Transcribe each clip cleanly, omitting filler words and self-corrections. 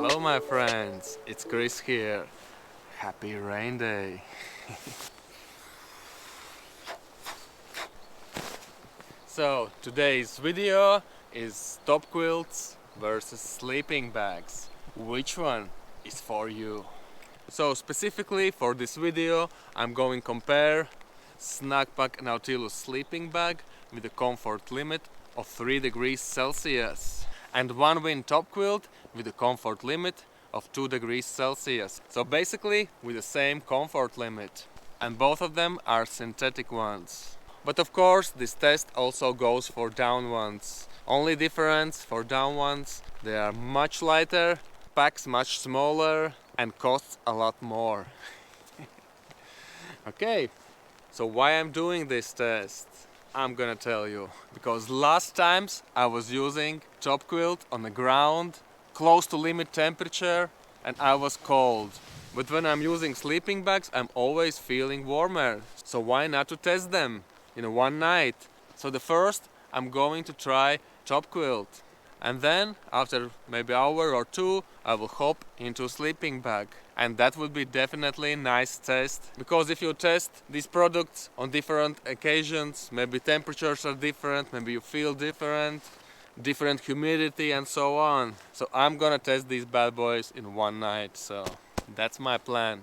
Hello my friends, it's Chris here. Happy rain day. So today's video is top quilts versus sleeping bags. Which one is for you? So specifically for this video I'm going to compare Snugpack Nautilus sleeping bag with a comfort limit of 3 degrees Celsius and One Wind top quilt with a comfort limit of 2 degrees Celsius. So basically with the same comfort limit, and both of them are synthetic ones. But of course this test also goes for down ones. Only difference for down ones, they are much lighter, packs much smaller and costs a lot more. Okay, so why I'm doing this test? I'm gonna tell you. Because last times I was using top quilt on the ground, close to limit temperature, and I was cold. But when I'm using sleeping bags, I'm always feeling warmer. So why not to test them in one night? So the first, I'm going to try top quilt. And then, after maybe an hour or two, I will hop into sleeping bag. And that would be definitely a nice test. Because if you test these products on different occasions, maybe temperatures are different, maybe you feel different humidity and so on. So I'm gonna test these bad boys in one night. So that's my plan.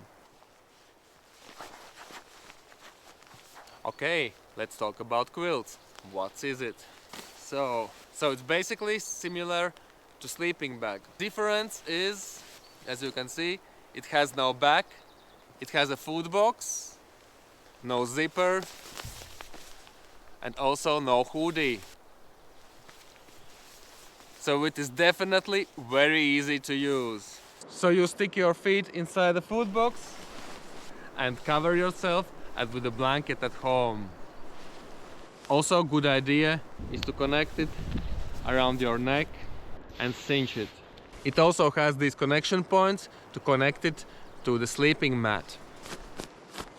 Okay, let's talk about quilts. What is it? So it's basically similar to sleeping bag. Difference is, as you can see, it has no back, it has a food box, no zipper, and also no hoodie. So it is definitely very easy to use. So you stick your feet inside the food box and cover yourself as with a blanket at home. Also, good idea is to connect it around your neck and cinch it. It also has these connection points to connect it to the sleeping mat.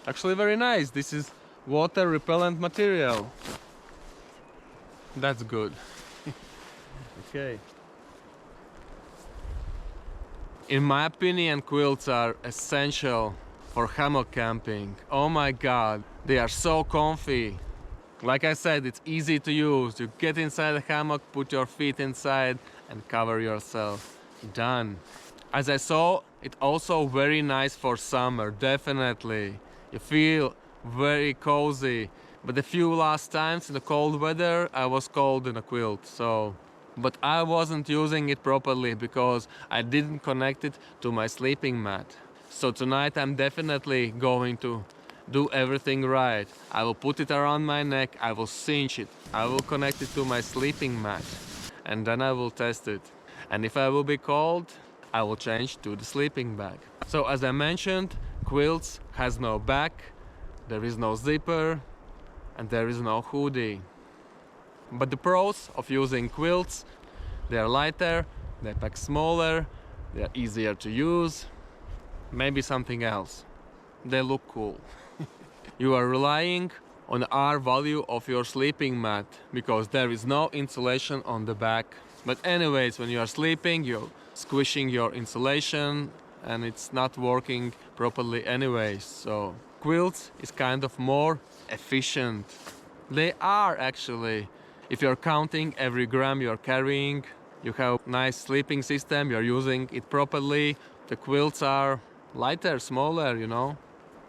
Actually very nice. This is water repellent material. That's good. Okay. In my opinion, quilts are essential for hammock camping. Oh my god, they are so comfy. Like I said, it's easy to use. You get inside the hammock, put your feet inside and cover yourself. Done. As I saw, it's also very nice for summer, definitely. You feel very cozy. But the few last times in the cold weather, I was cold in a quilt, so... But I wasn't using it properly because I didn't connect it to my sleeping mat. So tonight I'm definitely going to do everything right. I will put it around my neck, I will cinch it, I will connect it to my sleeping mat, and then I will test it. And if I will be cold, I will change to the sleeping bag. So as I mentioned, quilts has no back, there is no zipper, and there is no hoodie. But the pros of using quilts, they are lighter, they pack smaller, they are easier to use, maybe something else. They look cool. You are relying on the R value of your sleeping mat because there is no insulation on the back. But anyways, when you are sleeping, you're squishing your insulation and it's not working properly anyways. So quilts is kind of more efficient. They are actually. If you're counting every gram you're carrying, you have a nice sleeping system, you're using it properly. The quilts are lighter, smaller, you know.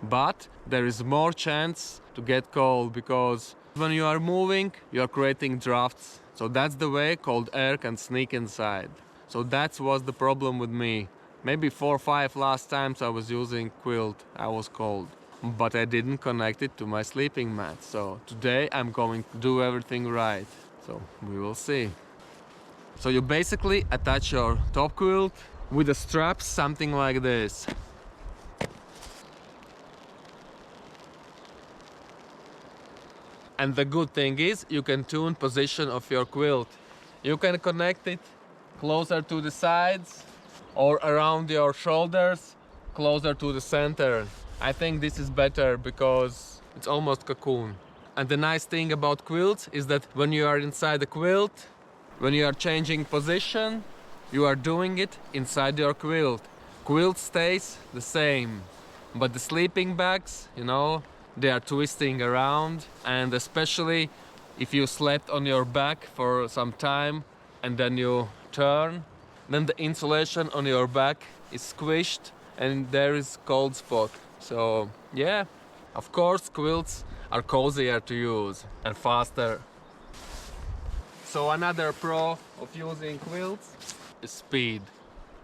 But there is more chance to get cold because when you are moving, you are creating drafts. So that's the way cold air can sneak inside. So that was the problem with me. Maybe 4 or 5 last times I was using quilt, I was cold. But I didn't connect it to my sleeping mat. So today I'm going to do everything right. So we will see. So you basically attach your top quilt with a strap, something like this. And the good thing is you can tune position of your quilt. You can connect it closer to the sides or around your shoulders, closer to the center. I think this is better because it's almost cocoon. And the nice thing about quilts is that when you are inside the quilt, when you are changing position, you are doing it inside your quilt. Quilt stays the same, but the sleeping bags, you know, they are twisting around, and especially if you slept on your back for some time and then you turn, then the insulation on your back is squished and there is cold spot. So yeah, of course quilts are cozier to use and faster. So another pro of using quilts is speed.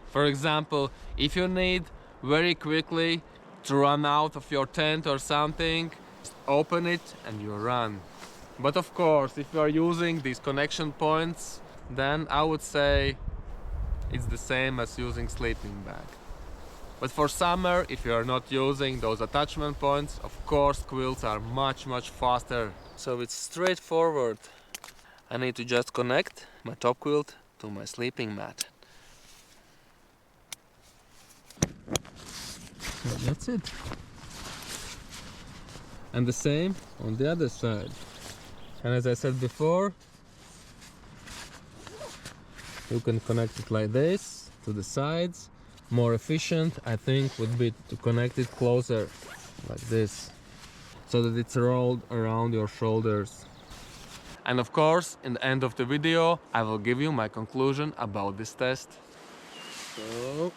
For example, if you need very quickly to run out of your tent or something, just open it and you run. But of course, if you are using these connection points, then I would say it's the same as using sleeping bag. But for summer, if you are not using those attachment points, of course quilts are much faster. So it's straightforward. I need to just connect my top quilt to my sleeping mat. That's it. And the same on the other side. And as I said before, you can connect it like this to the sides. More efficient, I think, would be to connect it closer like this, so that it's rolled around your shoulders. And of course, in the end of the video, I will give you my conclusion about this test. So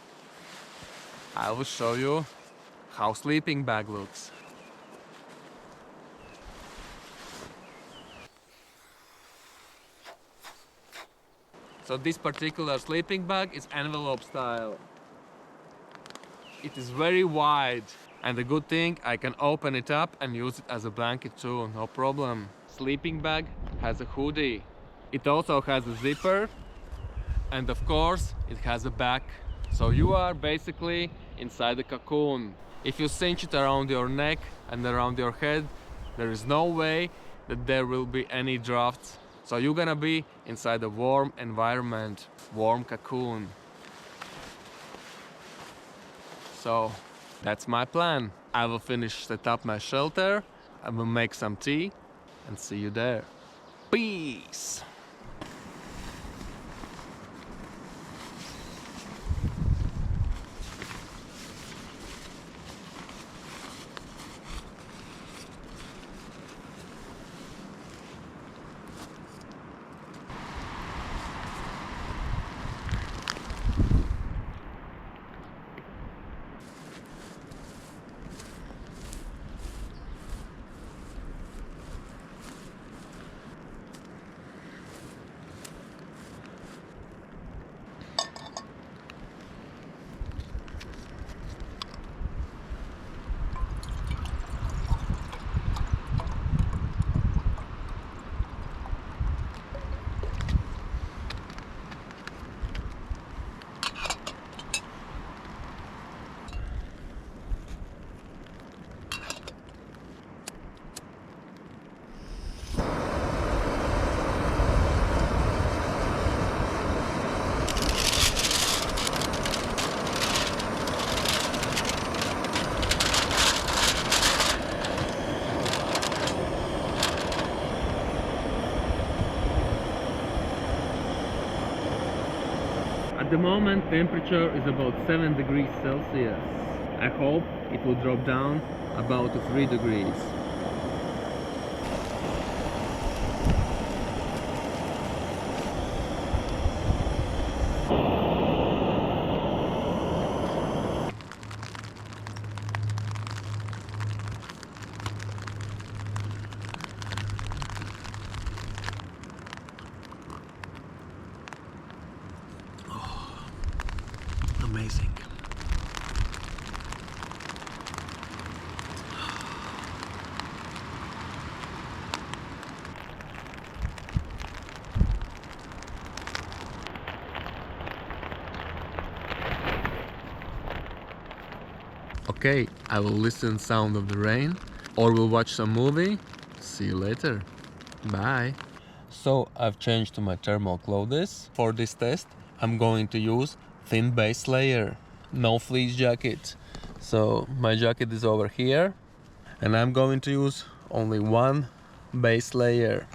I will show you how sleeping bag looks. So this particular sleeping bag is envelope style. It is very wide, and the good thing, I can open it up and use it as a blanket too, no problem. Sleeping bag has a hoodie. It also has a zipper, and of course it has a back. So you are basically inside the cocoon. If you cinch it around your neck and around your head, there is no way that there will be any drafts. So you're gonna be inside a warm environment, warm cocoon. So that's my plan. I will finish set up my shelter, I will make some tea and see you there. Peace! At the moment, temperature is about 7 degrees Celsius. I hope it will drop down about to 3 degrees. Amazing. Okay, I will listen sound of the rain or we'll watch some movie. See you later. Bye. So I've changed to my thermal clothes. For this test, I'm going to use thin base layer, no fleece jacket. So my jacket is over here and I'm going to use only one base layer.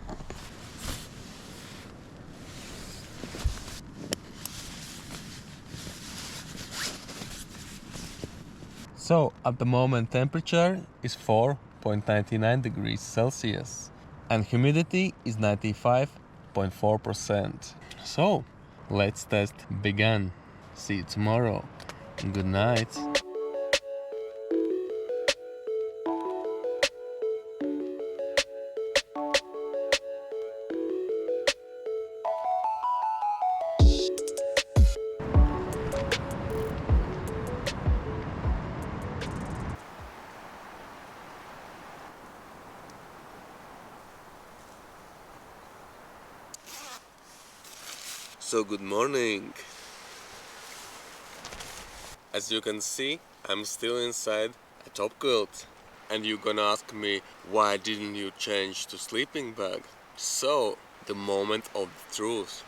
So at the moment temperature is 4.99 degrees Celsius and humidity is 95.4%. So let's test begin. See you tomorrow. Good night. So good morning. As you can see, I'm still inside a top quilt. And you're gonna ask me, why didn't you change to sleeping bag? So, the moment of the truth.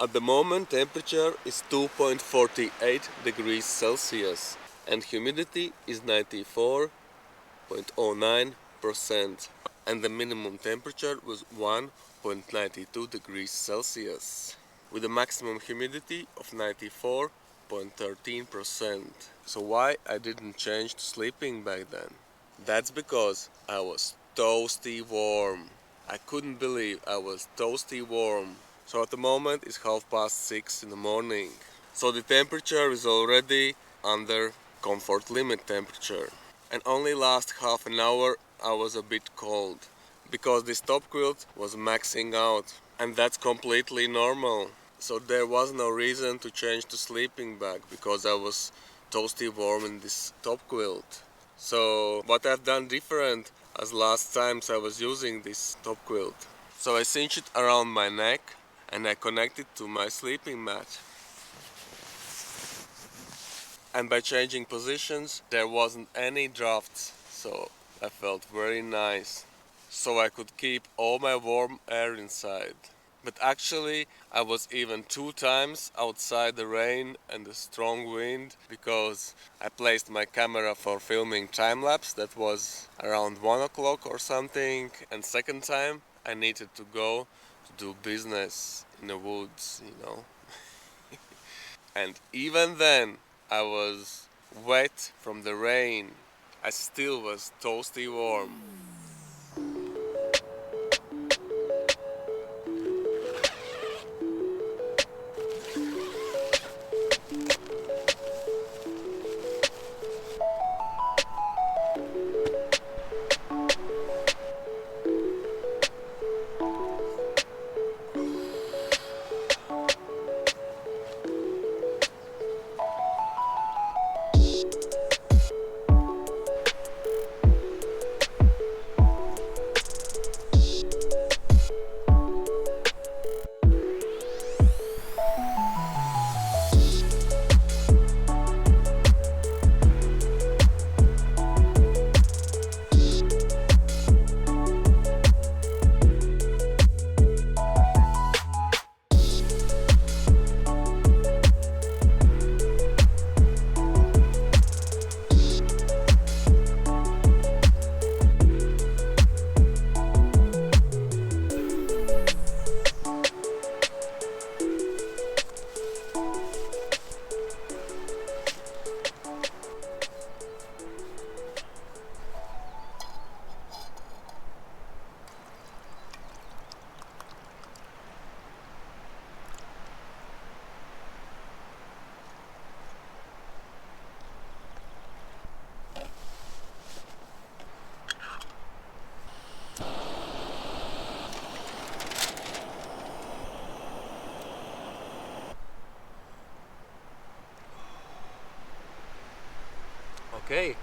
At the moment temperature is 2.48 degrees Celsius and humidity is 94.09%. And the minimum temperature was 1.92 degrees Celsius with a maximum humidity of 94.13%. So why I didn't change to sleeping bag then? That's because I was toasty warm. I couldn't believe I was toasty warm. So at the moment it's 6:30 in the morning. So the temperature is already under comfort limit temperature. And only last half an hour I was a bit cold. Because this top quilt was maxing out. And that's completely normal. So there was no reason to change to sleeping bag because I was toasty warm in this top quilt. So what I've done different as last times I was using this top quilt. So I cinch it around my neck and I connect it to my sleeping mat. And by changing positions there wasn't any drafts, so I felt very nice. So I could keep all my warm air inside. But actually I was even 2 times outside the rain and the strong wind because I placed my camera for filming time-lapse that was around 1 o'clock or something, and second time I needed to go to do business in the woods, you know. And even then I was wet from the rain. I still was toasty warm. Okay,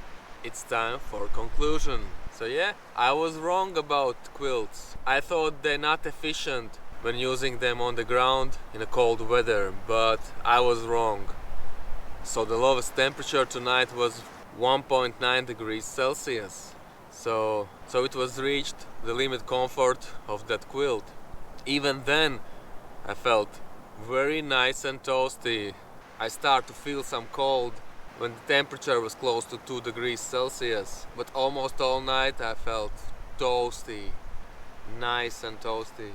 it's time for conclusion. So yeah, I was wrong about quilts. I thought they're not efficient when using them on the ground in a cold weather, but I was wrong. So the lowest temperature tonight was 1.9 degrees Celsius. So it was reached the limit comfort of that quilt. Even then I felt very nice and toasty. I start to feel some cold when the temperature was close to 2 degrees Celsius, but almost all night I felt toasty, nice and toasty.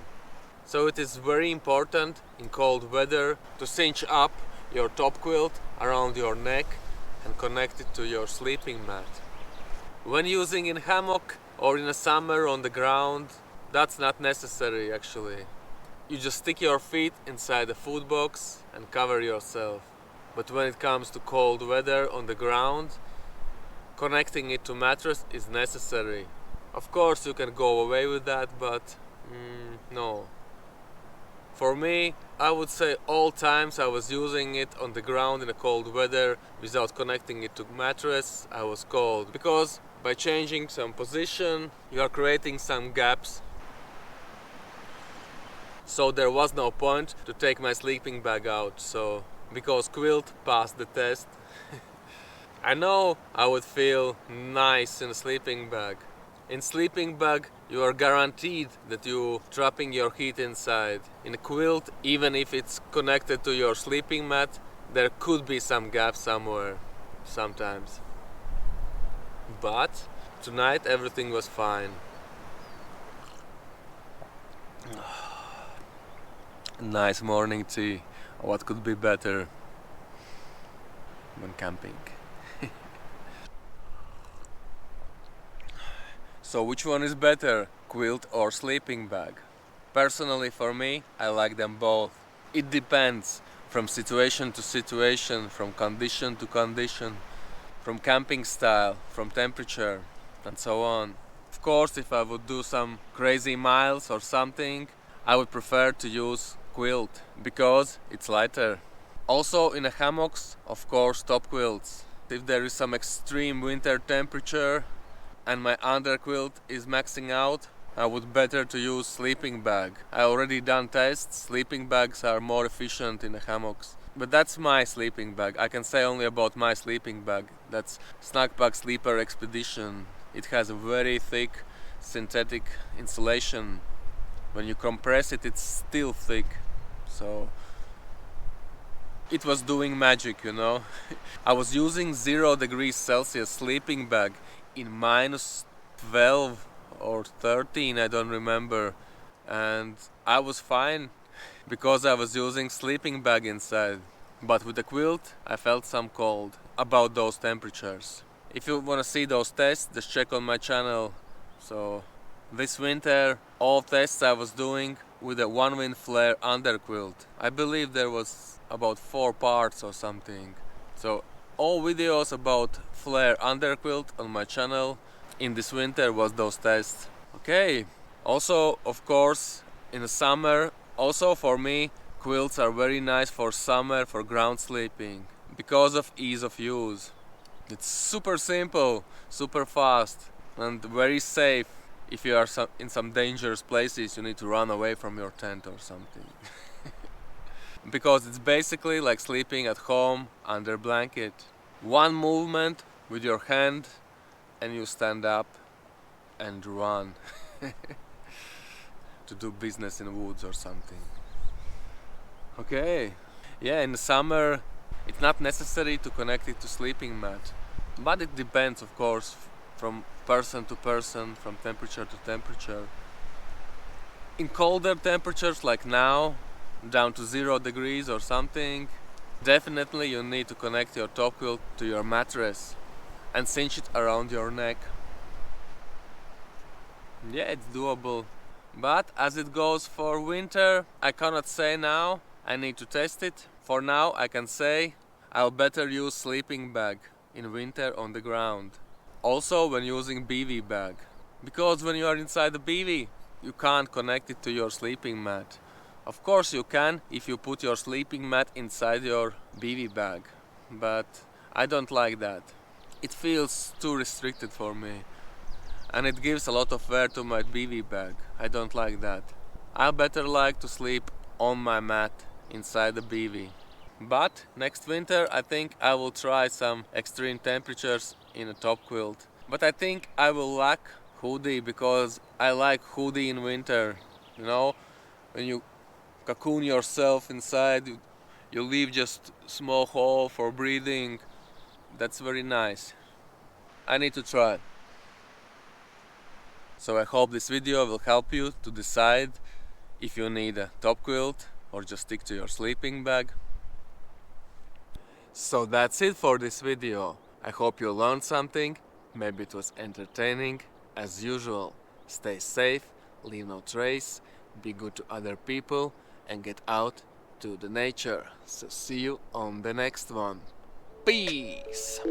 So it is very important in cold weather to cinch up your top quilt around your neck and connect it to your sleeping mat. When using in hammock or in the summer on the ground, that's not necessary actually. You just stick your feet inside the food box and cover yourself. But when it comes to cold weather on the ground, connecting it to mattress is necessary. Of course you can go away with that, but no. For me, I would say all times I was using it on the ground in a cold weather without connecting it to mattress, I was cold. Because by changing some position, you are creating some gaps. So there was no point to take my sleeping bag out. So because Quilt passed the test, I know I would feel nice in a sleeping bag. In sleeping bag, you are guaranteed that you trapping your heat inside. In a Quilt, even if it's connected to your sleeping mat, there could be some gap somewhere, sometimes. But tonight everything was fine. Nice morning tea. What could be better when camping? So which one is better, quilt or sleeping bag? Personally for me, I like them both. It depends from situation to situation, from condition to condition, from camping style, from temperature, and so on. Of course, if I would do some crazy miles or something, I would prefer to use quilt because it's lighter. Also in the hammocks, of course, top quilts. If there is some extreme winter temperature and my underquilt is maxing out, I would better to use sleeping bag. I already done tests, sleeping bags are more efficient in the hammocks. But that's my sleeping bag. I can say only about my sleeping bag. That's Snackpack Sleeper Expedition. It has a very thick synthetic insulation. When you compress it, it's still thick. So it was doing magic, you know. I was using 0 degrees Celsius sleeping bag in minus 12 or 13, I don't remember, and I was fine because I was using sleeping bag inside. But with the quilt I felt some cold about those temperatures. If you want to see those tests, just check on my channel. So this winter all tests I was doing with a one wind flare underquilt. I believe there was about 4 parts or something. So all videos about flare underquilt on my channel in this winter was those tests. Okay, also of course in the summer, also for me, quilts are very nice for summer, for ground sleeping, because of ease of use. It's super simple, super fast, and very safe. If you are in some dangerous places, you need to run away from your tent or something. Because it's basically like sleeping at home under blanket. One movement with your hand and you stand up and run to do business in the woods or something. Okay, yeah, in the summer it's not necessary to connect it to sleeping mat, but it depends of course from person to person, from temperature to temperature. In colder temperatures like now, down to 0 degrees or something, definitely you need to connect your top quilt to your mattress and cinch it around your neck. Yeah, it's doable. But as it goes for winter, I cannot say now. I need to test it. For now, I can say I'll better use sleeping bag in winter on the ground. Also when using BV bag. Because when you are inside the BV, you can't connect it to your sleeping mat. Of course you can if you put your sleeping mat inside your BV bag. But I don't like that. It feels too restricted for me. And it gives a lot of wear to my BV bag. I don't like that. I better like to sleep on my mat inside the BV. But next winter I think I will try some extreme temperatures in a top quilt. But I think I will lack hoodie because I like hoodie in winter. You know, when you cocoon yourself inside, you leave just small hole for breathing. That's very nice. I need to try. So I hope this video will help you to decide if you need a top quilt or just stick to your sleeping bag. So that's it for this video. I hope you learned something. Maybe it was entertaining. As usual, stay safe, leave no trace, be good to other people, and get out to the nature. So see you on the next one. Peace!